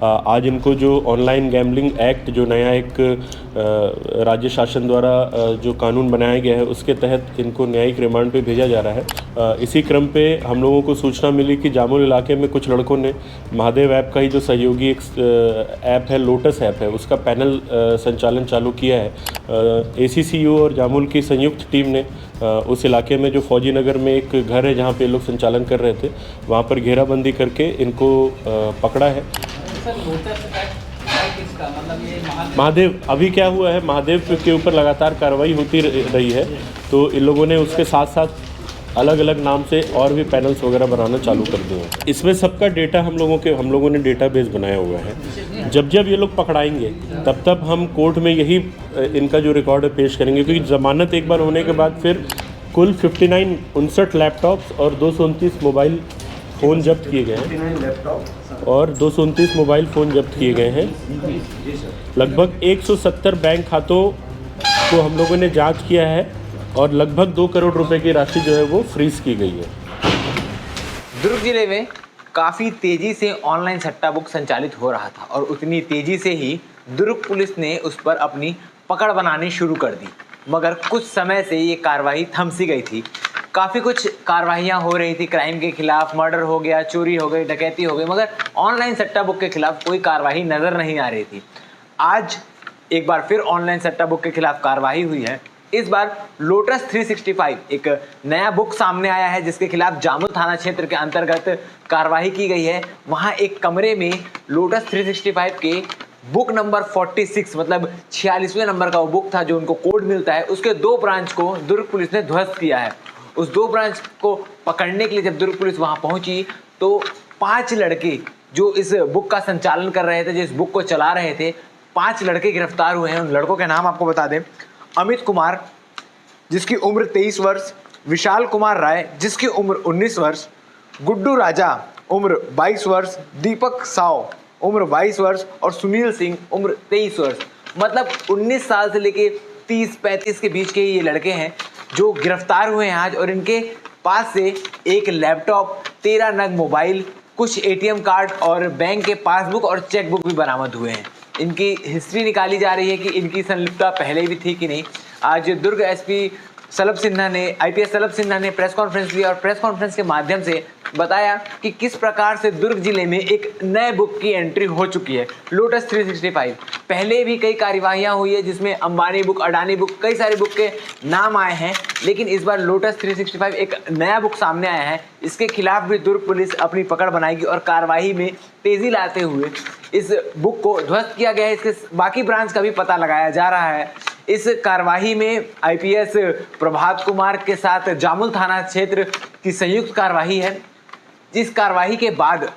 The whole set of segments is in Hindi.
आज इनको जो ऑनलाइन गैम्बलिंग एक्ट जो नया एक राज्य शासन द्वारा जो कानून बनाया गया है उसके तहत इनको न्यायिक रिमांड पे भेजा जा रहा है। इसी क्रम पे हम लोगों को सूचना मिली कि जामुल इलाके में कुछ लड़कों ने महादेव ऐप का ही जो सहयोगी एक ऐप है, लोटस ऐप है, उसका पैनल संचालन चालू किया है। ACCU और जामुल की संयुक्त टीम ने उस इलाके में जो फौजी नगर में एक घर है जहाँ पे लोग संचालन कर रहे थे, वहाँ पर घेराबंदी करके इनको पकड़ा है। महादेव अभी क्या हुआ है, महादेव के ऊपर लगातार कार्रवाई होती रही है, तो इन लोगों ने उसके साथ साथ अलग अलग नाम से और भी पैनल्स वगैरह बनाना चालू कर दिए हैं। इसमें सबका डेटा हम लोगों ने डेटाबेस बनाया हुआ है। जब जब ये लोग पकड़ाएंगे तब तब हम कोर्ट में यही इनका जो रिकॉर्ड है पेश करेंगे, क्योंकि ज़मानत एक बार होने के बाद फिर कुल 59 लैपटॉप्स और 229 मोबाइल फ़ोन जब्त किए गए हैं और 229 मोबाइल फ़ोन जब्त किए गए हैं। लगभग 170 बैंक खातों को हम लोगों ने जांच किया है और लगभग 2 करोड़ रुपए की राशि जो है वो फ्रीज की गई है। दुर्ग जिले में काफ़ी तेज़ी से ऑनलाइन सट्टा बुक संचालित हो रहा था और उतनी तेज़ी से ही दुर्ग पुलिस ने उस पर अपनी पकड़ बनानी शुरू कर दी, मगर कुछ समय से ये कार्रवाई थम सी गई थी। काफ़ी कुछ कार्रवाइयाँ हो रही थी क्राइम के खिलाफ, मर्डर हो गया, चोरी हो गई, डकैती हो गई, मगर ऑनलाइन सट्टा बुक के खिलाफ कोई कार्रवाई नज़र नहीं आ रही थी। आज एक बार फिर ऑनलाइन सट्टा बुक के खिलाफ कार्रवाई हुई है। इस बार लोटस 365 एक नया बुक सामने आया है जिसके खिलाफ जामुल थाना क्षेत्र के अंतर्गत कार्रवाई की गई है। वहां एक कमरे में लोटस 365 के बुक नंबर 46 मतलब 46वें नंबर का वो बुक था जो उनको कोड मिलता है, उसके 2 ब्रांच को दुर्ग पुलिस ने ध्वस्त किया है। उस 2 ब्रांच को पकड़ने के लिए जब दुर्ग पुलिस वहां पहुंची तो 5 लड़के जो इस बुक का संचालन कर रहे थे, जो इस बुक को चला रहे थे, 5 लड़के गिरफ्तार हुए हैं। उन लड़कों के नाम आपको बता दें। अमित कुमार जिसकी उम्र 23 वर्ष, विशाल कुमार राय जिसकी उम्र 19 वर्ष, गुड्डू राजा उम्र 22 वर्ष, दीपक साव उम्र 22 वर्ष और सुनील सिंह उम्र 23 वर्ष। मतलब 19 साल से लेके 30-35 के बीच के ये लड़के हैं जो गिरफ्तार हुए हैं आज। और इनके पास से एक लैपटॉप, 13 नग मोबाइल, कुछ ATM कार्ड और बैंक के पासबुक और चेकबुक भी बरामद हुए हैं। इनकी हिस्ट्री निकाली जा रही है कि इनकी संलिप्तता पहले भी थी कि नहीं। आज दुर्ग SP सलभ सिन्हा ने IPS सलभ सिन्हा ने प्रेस कॉन्फ्रेंस ली और प्रेस कॉन्फ्रेंस के माध्यम से बताया कि किस प्रकार से दुर्ग जिले में एक नए बुक की एंट्री हो चुकी है, लोटस 365। पहले भी कई कार्यवाहियां हुई है जिसमें अंबानी बुक, अडानी बुक, कई सारे बुक के नाम आए हैं, लेकिन इस बार लोटस 365 एक नया बुक सामने आया है। इसके खिलाफ भी दुर्ग पुलिस अपनी पकड़ बनाएगी और कार्रवाई में तेजी लाते हुए इस बुक को ध्वस्त किया गया है। इसके बाकी ब्रांच का भी पता लगाया जा रहा है। इस कार्रवाई में IPS प्रभात कुमार के साथ जामुल थाना क्षेत्र की संयुक्त कार्रवाई है। जिस कार्रवाई के बाद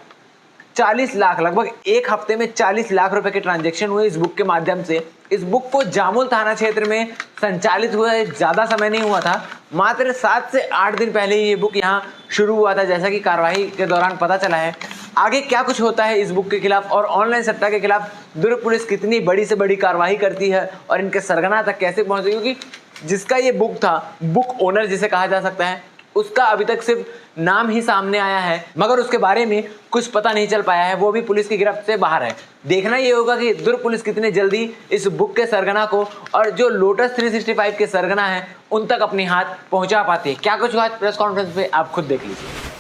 40 लाख, लगभग एक हफ्ते में 40 लाख रुपए के ट्रांजैक्शन हुए इस बुक के माध्यम से। इस बुक को जामुल थाना क्षेत्र में संचालित हुआ है, ज़्यादा समय नहीं हुआ था, मात्र 7 से 8 दिन पहले ही ये बुक यहाँ शुरू हुआ था, जैसा कि कार्रवाई के दौरान पता चला है। आगे क्या कुछ होता है इस बुक के खिलाफ और ऑनलाइन सट्टा के खिलाफ दुर्ग पुलिस कितनी बड़ी से बड़ी कार्रवाई करती है और इनके सरगना तक कैसे पहुँचती है, क्योंकि जिसका ये बुक था, बुक ओनर जिसे कहा जा सकता है, उसका अभी तक सिर्फ नाम ही सामने आया है, मगर उसके बारे में कुछ पता नहीं चल पाया है, वो भी पुलिस की गिरफ्त से बाहर है। देखना ये होगा कि दुर्ग पुलिस कितने जल्दी इस बुक के सरगना को और जो लोटस 365 के सरगना हैं उन तक अपनी हाथ पहुंचा पाती है। क्या कुछ हुआ प्रेस कॉन्फ्रेंस पे आप खुद देख लीजिए।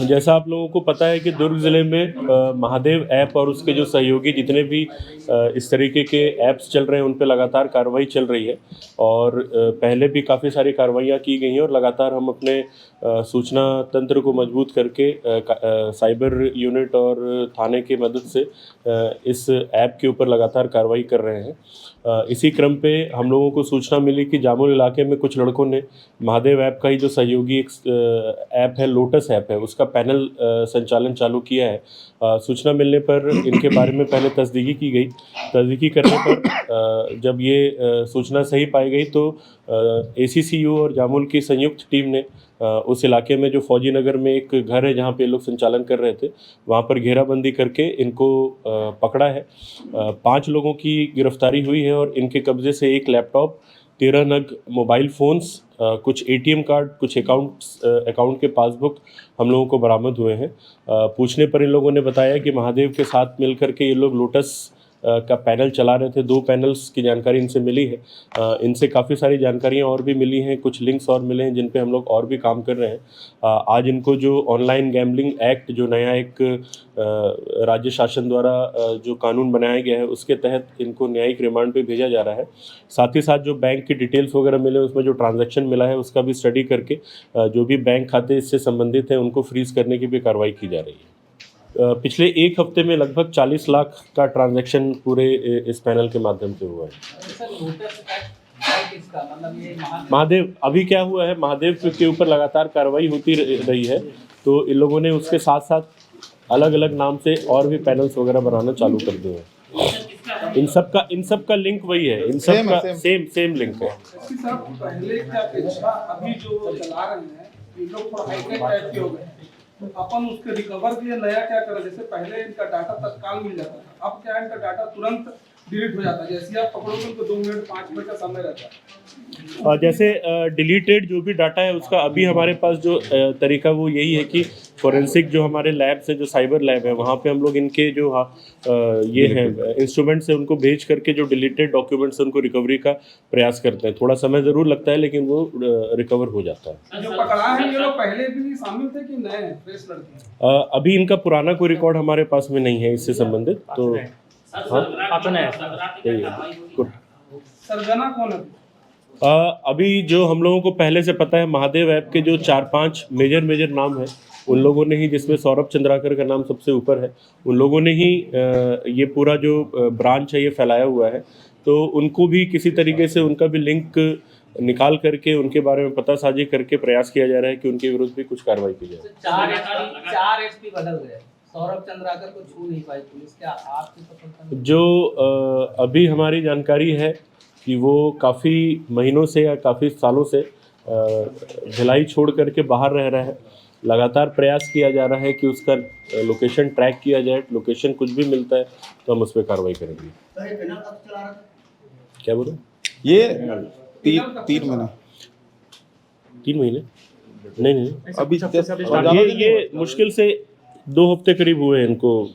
जैसा आप लोगों को पता है कि दुर्ग ज़िले में महादेव ऐप और उसके जो सहयोगी जितने भी इस तरीके के ऐप्स चल रहे हैं उन पे लगातार कार्रवाई चल रही है और पहले भी काफ़ी सारी कार्रवाइयाँ की गई हैं और लगातार हम अपने सूचना तंत्र को मजबूत करके साइबर यूनिट और थाने की मदद से इस ऐप के ऊपर लगातार कार्रवाई कर रहे हैं। इसी क्रम पे हम लोगों को सूचना मिली कि जामुल इलाके में कुछ लड़कों ने महादेव ऐप का ही जो सहयोगी एक ऐप है, लोटस ऐप है, उसका पैनल संचालन चालू किया है। सूचना मिलने पर इनके बारे में पहले तस्दीकी की गई। तस्दीकी करने पर जब ये सूचना सही पाई गई तो ACCU और जामुल की संयुक्त टीम ने उस इलाके में जो फौजी नगर में एक घर है जहाँ पे लोग संचालन कर रहे थे, वहाँ पर घेराबंदी करके इनको पकड़ा है। 5 लोगों की गिरफ्तारी हुई है और इनके कब्जे से एक लैपटॉप, 13 नग मोबाइल फ़ोन्स, कुछ एटीएम कार्ड, कुछ अकाउंट के पासबुक हम लोगों को बरामद हुए हैं। पूछने पर इन लोगों ने बताया कि महादेव के साथ मिल कर के ये लोग लोटस का पैनल चला रहे थे। 2 पैनल्स की जानकारी इनसे मिली है। इनसे काफ़ी सारी जानकारियाँ और भी मिली हैं, कुछ लिंक्स और मिले हैं जिन पे हम लोग और भी काम कर रहे हैं। आज इनको जो ऑनलाइन गैम्बलिंग एक्ट, जो नया एक राज्य शासन द्वारा जो कानून बनाया गया है, उसके तहत इनको न्यायिक रिमांड पे भेजा जा रहा है। साथ ही साथ जो बैंक की डिटेल्स वगैरह मिले, उसमें जो ट्रांजैक्शन मिला है उसका भी स्टडी करके जो भी बैंक खाते इससे संबंधित हैं उनको फ्रीज़ करने की भी कार्रवाई की जा रही है। पिछले 1 हफ्ते में लगभग 40 लाख का ट्रांजैक्शन पूरे इस पैनल के माध्यम से हुआ है। महादेव, अभी क्या हुआ है, महादेव के ऊपर लगातार कार्रवाई होती रही है, तो इन लोगों ने उसके साथ साथ अलग अलग नाम से और भी पैनल्स वगैरह बनाना चालू कर दिए हैं। इन सब का लिंक वही है, इन सब का सेम लिंक है। पहले क्या अपेक्षा अभी जो चला रहे हैं ये लोग थोड़ा हाईटेक टाइप के हो गए, तो अपन उसके रिकवर के लिए नया क्या करें? जैसे पहले इनका डाटा तत्काल मिल जाता था, अब क्या इनका डाटा तुरंत डिलीट हो जाता है। जैसे आप पकड़ोगे उनको 2 मिनट 5 मिनट का समय रहता है। जैसे डिलीटेड जो भी डाटा है उसका अभी हमारे पास जो तरीका वो यही है कि फोरेंसिक जो हमारे लैब्स हैं, जो साइबर लैब है, वहाँ पे हम लोग इनके जो ये हैं इंस्ट्रूमेंट्स हैं उनको भेज करके जो डिलीटेड डॉक्यूमेंट्स हैं उनको रिकवरी का प्रयास करते हैं। थोड़ा समय ज़रूर लगता है लेकिन वो रिकवर हो जाता है। जो पकड़ा है ये लोग पहले भी शामिल थे कि नए फ्रेश लड़के? अभी इनका पुराना कोई रिकॉर्ड हमारे पास में नहीं है इससे संबंधित, तो सरगना कौन है? अभी जो हम लोगों को पहले से पता है, महादेव ऐप के जो 4-5 मेजर नाम हैं उन लोगों ने ही, जिसमें सौरभ चंद्राकर का नाम सबसे ऊपर है, उन लोगों ने ही ये पूरा जो ब्रांच है ये फैलाया हुआ है। तो उनको भी किसी तरीके से उनका भी लिंक निकाल करके उनके बारे में पता साझी करके प्रयास किया जा रहा है कि उनके विरुद्ध भी कुछ कार्रवाई की जाए। 4 एसपी बदल गए, सौरभ चंद्राकर को छू नहीं पाई पुलिस, क्या आपको पता? जो अभी हमारी जानकारी है कि वो काफ़ी महीनों से या काफ़ी सालों से भिलाई छोड़ करके बाहर रह रहा है। लगातार प्रयास किया जा रहा है कि उसका लोकेशन ट्रैक किया जाए। लोकेशन कुछ भी मिलता है तो हम उस पर कार्रवाई करेंगे। क्या बोलो? ये 3 महीने 3 महीने नहीं अभी ये मुश्किल से 2 हफ्ते करीब हुए हैं इनको।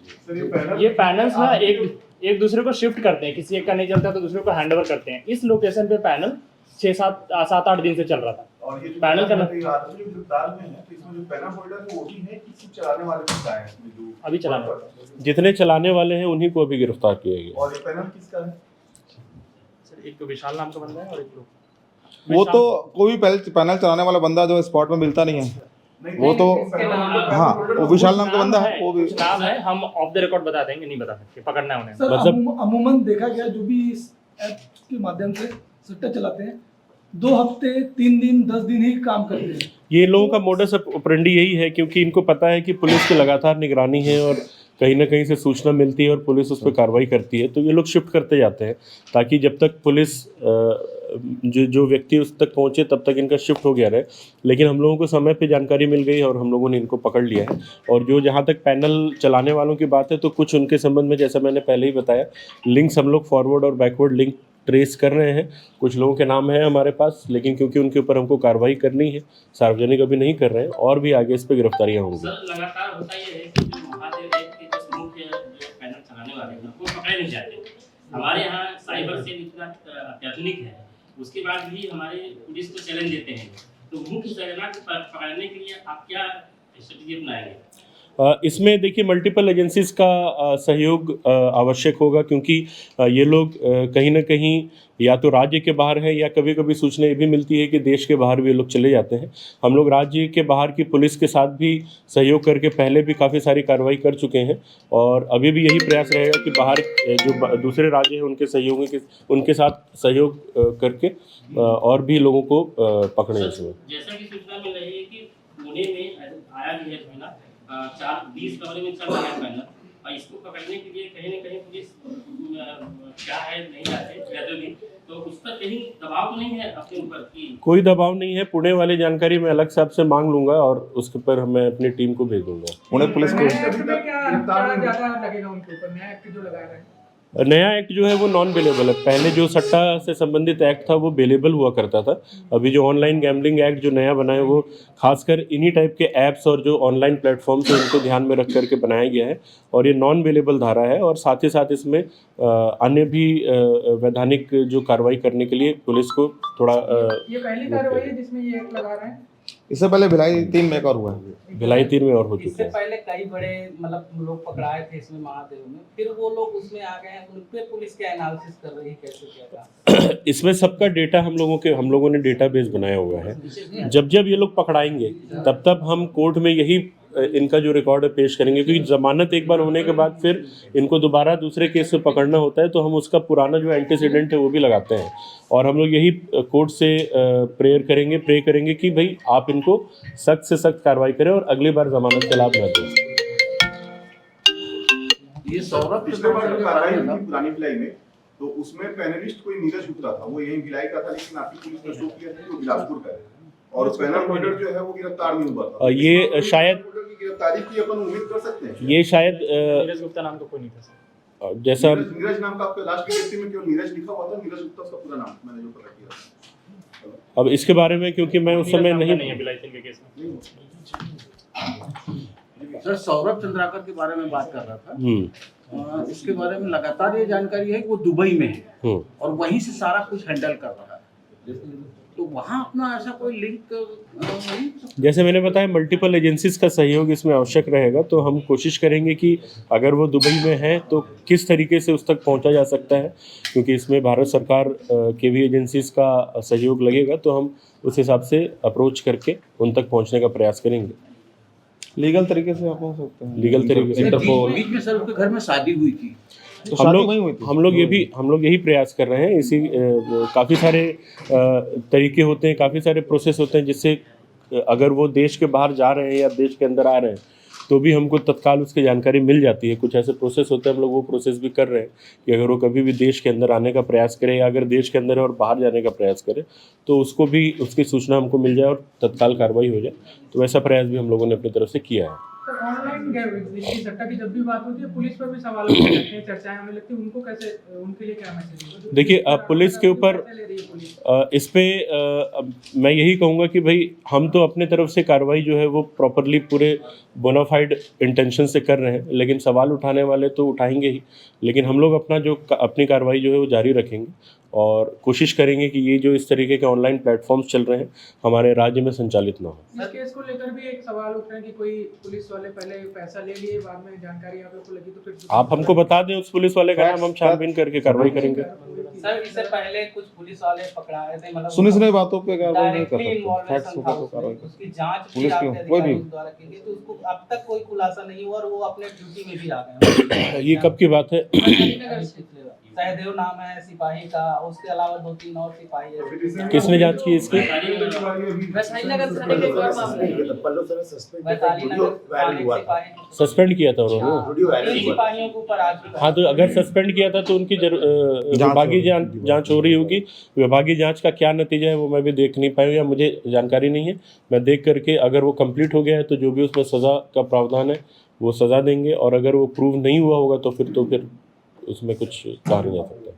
ये पैनल्स ना एक दूसरे को शिफ्ट करते हैं, किसी एक का नहीं चलता तो दूसरे को हैंड ओवर करते हैं। इस लोकेशन पे पैनल 7-8 दिन से चल रहा था। और ये जो पैनल करना जो गिरफ्तार में है, तो इसमें जो पैनल होल्डर है वो भी है, किसी चलाने वाले भी है इसमें जो अभी चलाने वाले, जितने चलाने वाले हैं उन्हीं को अभी गिरफ्तार किया गया। और ये पैनल किसका है? सर एक तो विशाल नाम का बंदा है और एक वो तो कोई भी पैनल चलाने वाला बंदा जो स्पॉट में मिलता नहीं है, वो तो हाँ वो विशाल नाम का बंदा है, वो भी नाम है। हम ऑफ द रिकॉर्ड बता देंगे, नहीं बता सकते, पकड़ना है उन्हें। सर मतलब अमूमन देखा गया जो भी इस ऐप के माध्यम से सट्टा चलाते हैं 2 हफ्ते 3 दिन 10 दिन ही काम करते हैं। ये लोगों का मोडस ऑपरेंडी यही है, क्योंकि इनको पता है कि पुलिस की लगातार निगरानी है और कहीं ना कहीं से सूचना मिलती है और पुलिस उस पर कार्रवाई करती है, तो ये लोग शिफ्ट करते जाते हैं ताकि जब तक पुलिस जो व्यक्ति उस तक पहुंचे तब तक इनका शिफ्ट हो गया रहे। लेकिन हम लोगों को समय पे जानकारी मिल गई और हम लोगों ने इनको पकड़ लिया है। और जो जहाँ तक पैनल चलाने वालों की बात है, तो कुछ उनके संबंध में, जैसा मैंने पहले ही बताया, लिंक्स हम लोग फॉरवर्ड और बैकवर्ड लिंक ट्रेस कर रहे हैं। कुछ लोगों के नाम हैं हमारे पास, लेकिन क्योंकि उनके ऊपर हमको कार्रवाई करनी है, सार्वजनिक अभी नहीं कर रहे हैं, और भी आगे इस पर गिरफ्तारियाँ होंगी। लगातार होता ये है कि जो महादेव ऐप के जो मुख्य पैनल चलाने वाले हैं वो पकड़े नहीं जाते। हमारे यहाँ साइबर सेल इतना अत्याधुनिक है, उसके बाद भी हमारे पुलिस को चैलेंज देते हैं। तो मुख्य सरगना को पकड़ने के लिए आप क्या स्ट्रेटजी अपनाएंगे? इसमें देखिए मल्टीपल एजेंसीज का सहयोग आवश्यक होगा, क्योंकि ये लोग कहीं ना कहीं या तो राज्य के बाहर है, या कभी कभी सूचना ये भी मिलती है कि देश के बाहर भी ये लोग चले जाते हैं। हम लोग राज्य के बाहर की पुलिस के साथ भी सहयोग करके पहले भी काफ़ी सारी कार्रवाई कर चुके हैं, और अभी भी यही प्रयास रहेगा कि बाहर जो दूसरे राज्य हैं उनके साथ सहयोग करके और भी लोगों को पकड़े। इसमें जैसा कि सूचना मिल रही है कि पुणे में आया भी है पैनल, 20 कमरे में चल रहा है पैनल, और इसको पकड़ने के लिए कहीं ना कहीं पुलिस क्या है नहीं जाते भी, तो उस पर कहीं दबाव नहीं है अपने ऊपर की? कोई दबाव नहीं है। पुणे वाली जानकारी मैं अलग से आपसे मांग लूंगा और उसके पर मैं अपनी टीम को भेज दूंगा। पुणे पुलिस को क्या ज्यादा लगेगा उनके ऊपर, नया एक्ट जो लगा रहे हैं? नया एक्ट जो है वो नॉन बेलेबल है। पहले जो सट्टा से संबंधित एक्ट था वो बेलेबल हुआ करता था। अभी जो ऑनलाइन गैम्बलिंग एक्ट जो नया बना है वो खासकर इन्हीं टाइप के ऐप्स और जो ऑनलाइन प्लेटफॉर्म्स हैं उनको ध्यान में रख करके बनाया गया है और ये नॉन बेलेबल धारा है। और साथ ही साथ इसमें अन्य भी वैधानिक जो कार्रवाई करने के लिए पुलिस को थोड़ा ये पहली कार्रवाई है जिसमें ये एक्ट लगा रहे हैं। इससे पहले भिलाई 3 में एक और हुआ है। भिलाई 3 में और हो इससे चुका है। पहले कई बड़े मतलब लोग पकड़ाए थे इसमें महादेव में, फिर वो लोग उसमें आ गए हैं, उन पे पुलिस क्या एनालिसिस कर रही है, कैसे क्या था? इसमें सबका डेटा हम लोगों ने डेटाबेस बनाया हुआ है। जब जब ये लोग पकड़ाएंगे तब तब हम कोर्ट में यही इनका जो रिकॉर्ड है पेश करेंगे, क्योंकि जमानत एक बार होने के बाद फिर इनको दोबारा दूसरे केस में पकड़ना होता है, तो हम उसका पुराना जो एंटीसीडेंट है वो भी लगाते हैं। और हम लोग यही कोर्ट से प्रे करेंगे कि भाई आप इनको सख्त से सख्त कार्रवाई करें और अगली बार जमानत के लाभ न दें। ये सौरभ पिछले बार जो कार्रवाई हुई थी पुरानी भिलाई में, तो उसमें पैनलिस्ट कोई नीरज गुप्ता था, वो यही भिलाई का था, लेकिन आपकी पुलिस ने शो किया था कि वो बिलासपुर का है और पैनल होल्डर जो है वो गिरफ्तार नहीं हुआ था। ये शायद की गिरफ्तारी की अपन उम्मीद कर सकते हैं। ये शायद नीरज गुप्ता नाम तो कोई नहीं था सर। जैसा नीरज नाम का आपके लास्ट विज्ञप्ति में केवल नीरज लिखा हुआ था, नीरज गुप्ता उसका पूरा नाम मैंने जो पता किया। अब इसके बारे में क्योंकि मैं उस समय नहीं है भिलाई 3 के केस में। सर सौरभ चंद्राकर के बारे में बात कर रहा था। इसके बारे में लगातार ये जानकारी है कि वो दुबई में है और वहीं से सारा कुछ हैंडल कर रहा है, तो वहाँ अपना ऐसा कोई लिंक नहीं। जैसे मैंने बताया मल्टीपल एजेंसीज का सहयोग इसमें आवश्यक रहेगा, तो हम कोशिश करेंगे कि अगर वो दुबई में है तो किस तरीके से उस तक पहुंचा जा सकता है, क्योंकि इसमें भारत सरकार के भी एजेंसीज का सहयोग लगेगा, तो हम उस हिसाब से अप्रोच करके उन तक पहुंचने का प्रयास करेंगे। लीगल तरीके से आप हो सकते हैं। लीगल तरीके से इंटरपोल बीच में सर उसके घर में शादी हुई थी, तो हम शादी लोग वहीं हुई थी। हम लोग यही प्रयास कर रहे हैं। इसी काफ़ी सारे तरीके होते हैं, काफ़ी सारे प्रोसेस होते हैं, जिससे अगर वो देश के बाहर जा रहे हैं या देश के अंदर आ रहे हैं तो भी हमको तत्काल उसकी जानकारी मिल जाती है। कुछ ऐसे प्रोसेस होते हैं, हम लोग वो प्रोसेस भी कर रहे हैं कि अगर वो कभी भी देश के अंदर आने का प्रयास करे या अगर देश के अंदर है और बाहर जाने का प्रयास करे तो उसको भी उसकी सूचना हमको मिल जाए और तत्काल कार्रवाई हो जाए। तो वैसा प्रयास भी हम लोगों ने अपनी तरफ से किया है। सर ऑनलाइन गैम्बलिंग सट्टा की जब भी बात होती है पुलिस पर भी सवाल उठने लगते हैं, चर्चाएं होने लगती हैं, उनको कैसे, उनके लिए क्या मैसेज है? देखिए पुलिस के ऊपर इस पे मैं यही कहूँगा कि भाई हम तो अपने तरफ से कार्रवाई जो है वो प्रॉपरली पूरे बोनाफाइड इंटेंशन से कर रहे हैं, लेकिन सवाल उठाने वाले तो उठाएंगे ही, लेकिन हम लोग अपनी कार्रवाई जो है वो जारी रखेंगे और कोशिश करेंगे कि ये जो इस तरीके के ऑनलाइन प्लेटफॉर्म्स चल रहे हैं हमारे राज्य में संचालित ना हो। इस केस को लेकर भी एक सवाल उठ रहे हैं कि कोई पुलिस वाले पहले पैसा ले लिए, बाद में जानकारी आप लोग को लगी तो फिर आप हमको बता दें उस पुलिस वाले का नाम, हम छानबीन करके कार्रवाई करेंगे। सर इससे पहले कुछ पुलिस वाले पकड़ाए थे, मतलब सुनी बातों पे कार्रवाई नहीं कर डायरेक्टली सकते, फैक्ट्स इन्वॉल्वेशन था होगा तो कार्रवाई उसमें, उसकी जांच भी पुलिस की आपके कोई भी अधिकारियों द्वारा की गई, तो उसको अब तक कोई खुलासा नहीं हुआ और वो अपने ड्यूटी में भी आ गए। ये कब की बात है? सहदेव नाम है सिपाही का, उसके अलावा 2-3 और सिपाही है। किसने जांच की इसकी? वैशाली नगर थाने के एक और मामले में वैशाली नगर थाने के सिपाही सस्पेंड किया था उन्होंने। 3 सिपाहियों के ऊपर आज भी हाँ, तो अगर सस्पेंड किया था तो उनकी विभागीय जांच हो रही होगी। विभागीय जांच का क्या नतीजा है वो मैं भी देख नहीं पाया या मुझे जानकारी नहीं है। मैं देख करके अगर वो कंप्लीट हो गया है तो जो भी उसमें सज़ा का प्रावधान है वो सज़ा देंगे, और अगर वो प्रूव नहीं हुआ होगा तो फिर उसमें कुछ कहा नहीं जा सकता।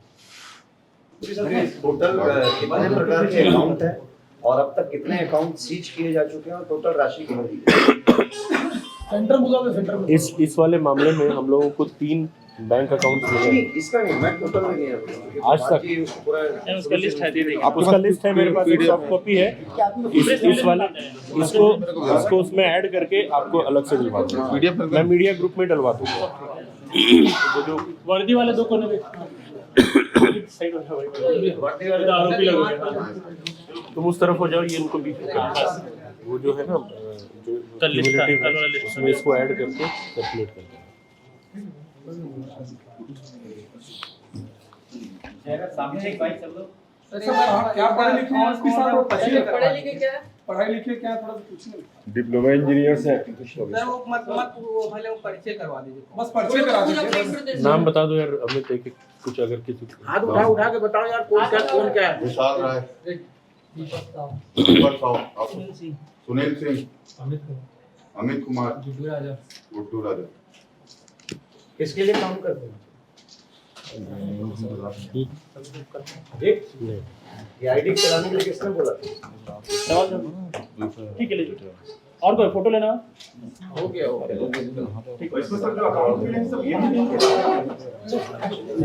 टोटल कितने प्रकार के अकाउंट है और अब तक कितने अकाउंट सीज किए जा चुके हैं और टोटल राशि कितनी है? सेंटर बुला दो, सेंटर इस वाले मामले में हम लोगों को 3 बैंक अकाउंट मिले। इसका नहीं, मैं टोटल में नहीं आज तक उसका लिस्ट है, दे देंगे। उसका लिस्ट है मेरे पास, एक सॉफ्ट कॉपी है। इस वाले इसको उसमें ऐड करके आपको अलग से दिलवा दूँगा। मैं मीडिया ग्रुप में डलवा दूँगा। वो जो वर्दी वाले 2 कोने पे साइड में वर्दी वाले आरोपी लग गए। तुम उस तरफ हो जाओ, ये इनको बीच में वो जो है ना जो cumulative है, उसमें इसको ऐड करके कैलकुलेट करते हैं। क्या पढ़े लिखे हैं इसके साथ, पढ़े लिखे क्या है, पढ़ाई लिखे क्या है, थोड़ा पूछिए। डिप्लोमा इंजीनियर्स है। सर वो मत वो भले वो परिचय करवा दीजिए, बस परिचय करा दीजिए। नाम बता दो यार हमें, एक कुछ अगर किसी हाथ उठा के बताओ यार कौन क्या है। विशाल राय, सुनील सिंह, अमित कुमार, गुड्डू राजा। किसके लिए काम करते हैं? ये आईडी चलाने के लिए किसने बोला था? ठीक है लीजिए। और कोई फोटो लेना? हो गया इसमें सर जो अकाउंट भी है सब ये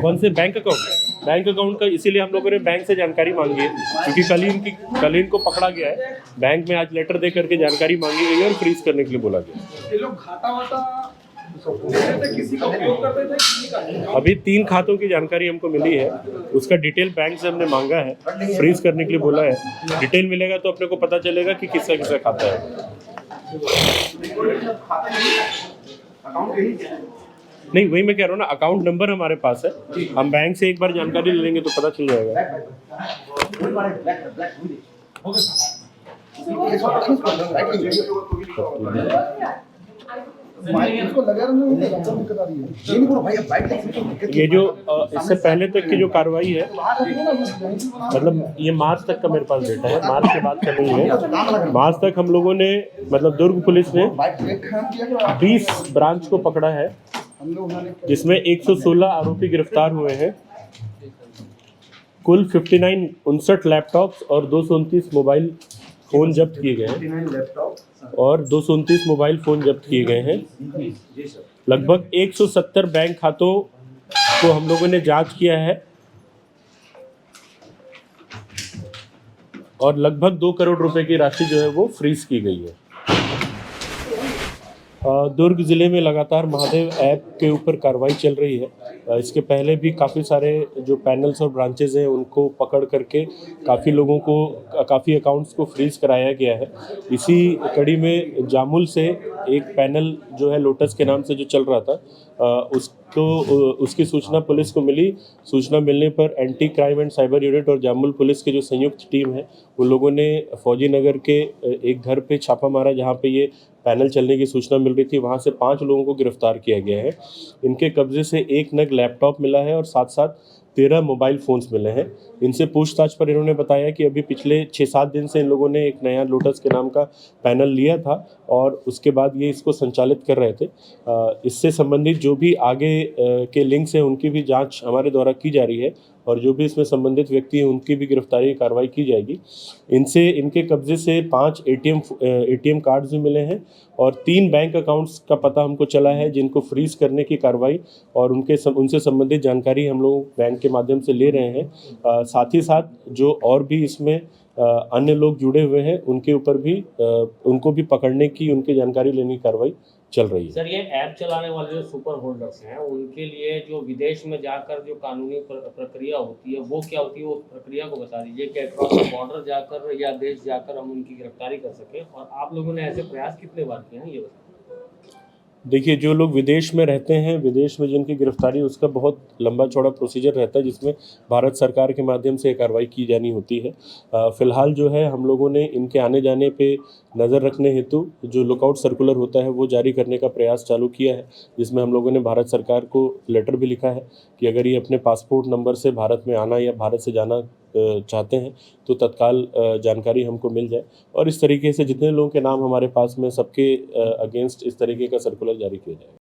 कौन से बैंक अकाउंट का इसीलिए हम लोगों ने बैंक से जानकारी मांगी है, क्योंकि कल ही इनको पकड़ा गया है। बैंक में आज लेटर दे करके जानकारी मांगी गई है और फ्रीज करने के लिए बोला गया। ये लोग घाटा वाटा देते थे, किसी का उपयोग करते थे, किसी का नहीं। अभी 3 खातों की जानकारी हमको मिली है, उसका डिटेल बैंक से हमने मांगा है, फ्रीज करने के लिए बोला है। डिटेल मिलेगा तो अपने को पता चलेगा कि किसका किसका खाता है। अकाउंट यही नहीं, वही मैं कह रहा हूँ ना, अकाउंट नंबर हमारे पास है, हम बैंक से एक बार जानकारी ले लेंगे तो पता चल जाएगा। ये जो इससे पहले तक की जो कार्रवाई है, मतलब ये मार्च तक का मेरे पास डेटा है, मार्च के बाद का नहीं है। मार्च तक हम लोगों ने, मतलब दुर्ग पुलिस ने 20 ब्रांच को पकड़ा है, जिसमें 116 आरोपी गिरफ्तार हुए हैं। कुल 59 लैपटॉप्स और 229 मोबाइल फ़ोन जब्त किए गए हैं, और 229 मोबाइल फ़ोन जब्त किए गए हैं। लगभग 170 बैंक खातों को हम लोगों ने जांच किया है, और लगभग 2 करोड़ रुपए की राशि जो है वो फ्रीज की गई है। दुर्ग ज़िले में लगातार महादेव ऐप के ऊपर कार्रवाई चल रही है। इसके पहले भी काफ़ी सारे जो पैनल्स और ब्रांचेज़ हैं उनको पकड़ करके काफ़ी लोगों को, काफ़ी अकाउंट्स को फ्रीज कराया गया है। इसी कड़ी में जामुल से एक पैनल जो है लोटस के नाम से जो चल रहा था, उसकी सूचना पुलिस को मिली। सूचना मिलने पर anti crime and cyber unit और जामुल पुलिस की जो संयुक्त टीम है, उन लोगों ने फौजी नगर के एक घर पे छापा मारा जहाँ पे ये पैनल चलने की सूचना मिल रही थी। वहाँ से 5 लोगों को गिरफ्तार किया गया है। इनके कब्जे से 1 नग लैपटॉप मिला है और साथ साथ 13 मोबाइल फ़ोन्स मिले हैं। इनसे पूछताछ पर इन्होंने बताया कि अभी पिछले 6-7 दिन से इन लोगों ने एक नया लोटस के नाम का पैनल लिया था और उसके बाद ये इसको संचालित कर रहे थे। इससे संबंधित जो भी आगे के लिंक्स हैं उनकी भी जांच हमारे द्वारा की जा रही है, और जो भी इसमें संबंधित व्यक्ति हैं उनकी भी गिरफ्तारी की कार्रवाई की जाएगी। इनके कब्जे से 5 ATM कार्ड्स भी मिले हैं और 3 बैंक अकाउंट्स का पता हमको चला है जिनको फ्रीज करने की कार्रवाई और उनसे संबंधित जानकारी हम लोग बैंक के माध्यम से ले रहे हैं। साथ ही साथ जो और भी इसमें अन्य लोग जुड़े हुए हैं उनके ऊपर भी उनको भी पकड़ने की, उनकी जानकारी लेने की कार्रवाई चल रही है। सर, ये ऐप चलाने वाले जो सुपर होल्डर्स हैं उनके लिए जो विदेश में जाकर जो कानूनी प्रक्रिया होती है वो क्या होती है, वो प्रक्रिया को बता दीजिए कि अक्रॉस बॉर्डर जाकर या देश जाकर हम उनकी गिरफ्तारी कर सकें, और आप लोगों ने ऐसे प्रयास कितने बार किए हैं ये बताएं। देखिए, जो लोग विदेश में रहते हैं, विदेश में जिनकी गिरफ्तारी, उसका बहुत लंबा चौड़ा प्रोसीजर रहता है जिसमें भारत सरकार के माध्यम से कार्रवाई की जानी होती है। फ़िलहाल जो है हम लोगों ने इनके आने जाने पे नज़र रखने हेतु जो लुकआउट सर्कुलर होता है वो जारी करने का प्रयास चालू किया है, जिसमें हम लोगों ने भारत सरकार को लेटर भी लिखा है कि अगर ये अपने पासपोर्ट नंबर से भारत में आना या भारत से जाना चाहते हैं तो तत्काल जानकारी हमको मिल जाए, और इस तरीके से जितने लोगों के नाम हमारे पास में सबके अगेंस्ट इस तरीके का सर्कुलर जारी किया जाएगा।